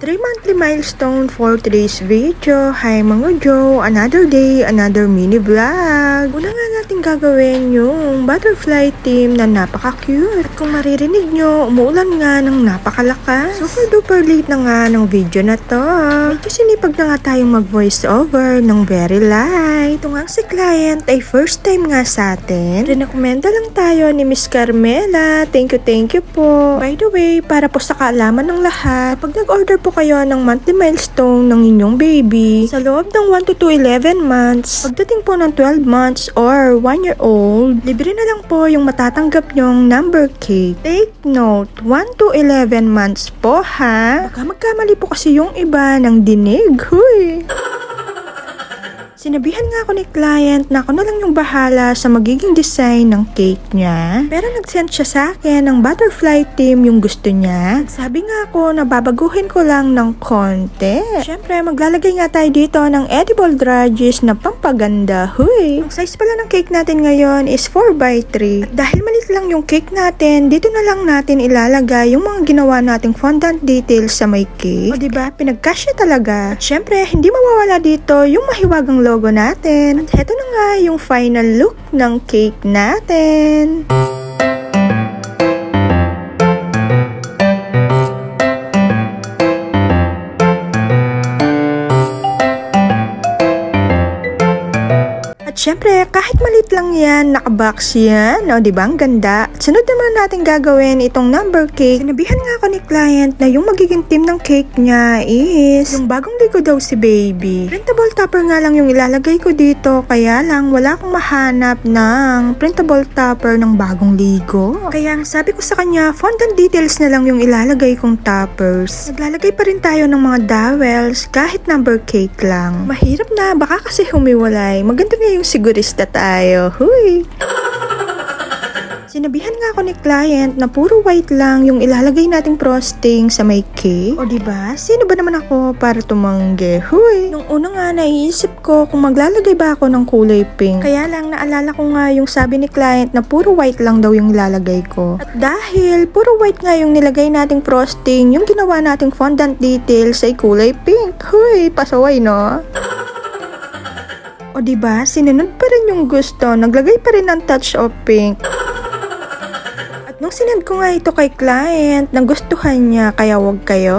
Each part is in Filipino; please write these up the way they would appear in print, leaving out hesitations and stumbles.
3 monthly milestone for today's video. Hi mga Jo, another day, another mini vlog. Una nga natin gagawin yung butterfly theme na napaka-cute. At kung maririnig nyo, umuulan nga ng napakalakas. Super duper late na nga ng video na to. Medyo sinipag na nga tayong mag voice over ng very light. Ito nga si client ay first time nga sa atin. Rinakomenda lang tayo ni Miss Carmela. Thank you po. By the way, para po sa kaalaman ng lahat, kapag nag-order po kayo ng monthly milestone ng inyong baby, sa loob ng 1 to 11 months, pagdating po ng 12 months or 1 year old, libre na lang po yung matatanggap nyong number cake. Take note, 1 to 11 months po ha. Baka magkamali po kasi yung iba ng dinig. Huy! Sinabihan nga ako ni client na ako na lang yung bahala sa magiging design ng cake niya. Pero nag-send siya sa akin ng butterfly theme yung gusto niya. Sabi nga ako na babaguhin ko lang ng konti. Siyempre, maglalagay nga tayo dito ng edible drudges na pampaganda. Huy! Ang size pala ng cake natin ngayon is 4x3. At dahil maliit lang yung cake natin, dito na lang natin ilalagay yung mga ginawa nating fondant details sa may cake. O diba, pinagkasya talaga. At siyempre, hindi mawawala dito yung mahiwagang logo natin. At heto na nga yung final look ng cake natin. At syempre, kahit maliit lang yan, nakabox yan. O, diba? Ang ganda. At sunod naman natin gagawin itong number cake. Sinabihan nga ako ni client na yung magiging theme ng cake niya is yung bagong ligo daw si baby. Printable topper nga lang yung ilalagay ko dito. Kaya lang, wala akong mahanap ng printable topper ng bagong ligo. Kaya sabi ko sa kanya, fondant details na lang yung ilalagay kong toppers. Naglalagay pa rin tayo ng mga dowels kahit number cake lang. Mahirap na, baka kasi humiwalay. Maganda nga yung sigurista tayo. Huy! Sinabihan nga ako ni client na puro white lang yung ilalagay nating frosting sa may cake. O diba? Sino ba naman ako para tumanggi? Huy! Nung una nga naiisip ko kung maglalagay ba ako ng kulay pink. Kaya lang naalala ko nga yung sabi ni client na puro white lang daw yung ilalagay ko. At dahil puro white nga yung nilagay nating frosting, yung ginawa nating fondant details ay kulay pink. Huy! Pasaway no? O diba, sinunod pa rin yung gusto, naglagay pa rin ng touch of pink. At nung sinend ko nga ito kay client, nagustuhan niya, kaya wag kayo.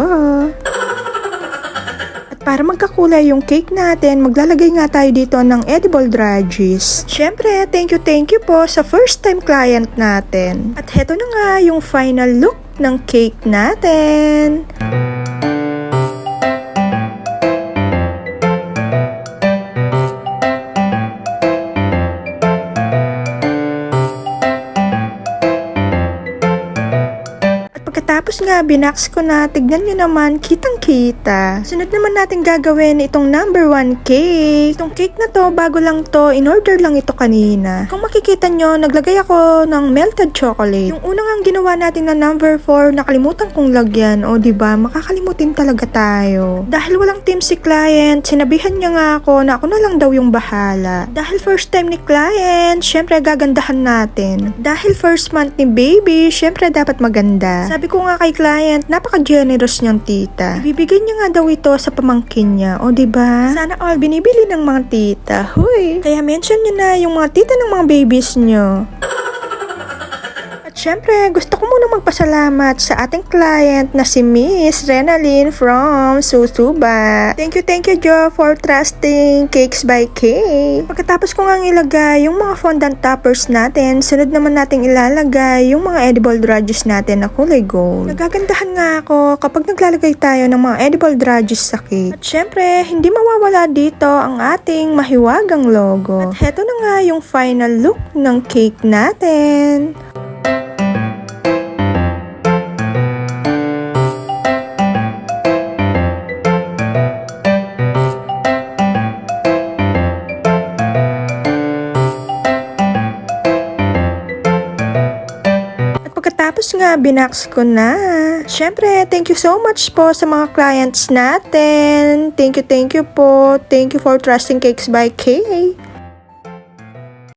At para magkakulay yung cake natin, maglalagay nga tayo dito ng edible drudges. Siyempre, thank you po sa first time client natin. At heto na nga yung final look ng cake natin. Tapos nga, binax ko na, tignan nyo naman, kitang-kita. Sunod naman natin gagawin itong number 1 cake. Itong cake na to, bago lang to, in-order lang ito kanina. Kung makikita nyo, naglagay ako ng melted chocolate. Yung unang ang ginawa natin na number 4, nakalimutan kong lagyan. O diba, makakalimutin talaga tayo. Dahil walang team si client, sinabihan niya nga ako na ako na lang daw yung bahala. Dahil first time ni client, syempre gagandahan natin. Dahil first month ni baby, syempre dapat maganda. Sabi ko nga kay client, napaka-generous niyang tita. Ibibigay niya nga daw ito sa pamangkin niya. O diba? Sana all binibili ng mga tita. Huy! Kaya mention niyo na yung mga tita ng mga babies niyo. Siyempre, gusto ko muna magpasalamat sa ating client na si Miss Renalyn from Susuba. Thank you Jo for trusting Cakes by Kay. Pagkatapos ko nga ilagay yung mga fondant toppers natin, sunod naman nating ilalagay yung mga edible drudges natin na kulay gold. Nagagandahan nga ako kapag naglalagay tayo ng mga edible drudges sa cake. At siyempre, hindi mawawala dito ang ating mahiwagang logo. At heto na nga yung final look ng cake natin. Tapos nga, binax ko na. Siyempre, thank you so much po sa mga clients natin. Thank you po. Thank you for trusting Cakes by Kay.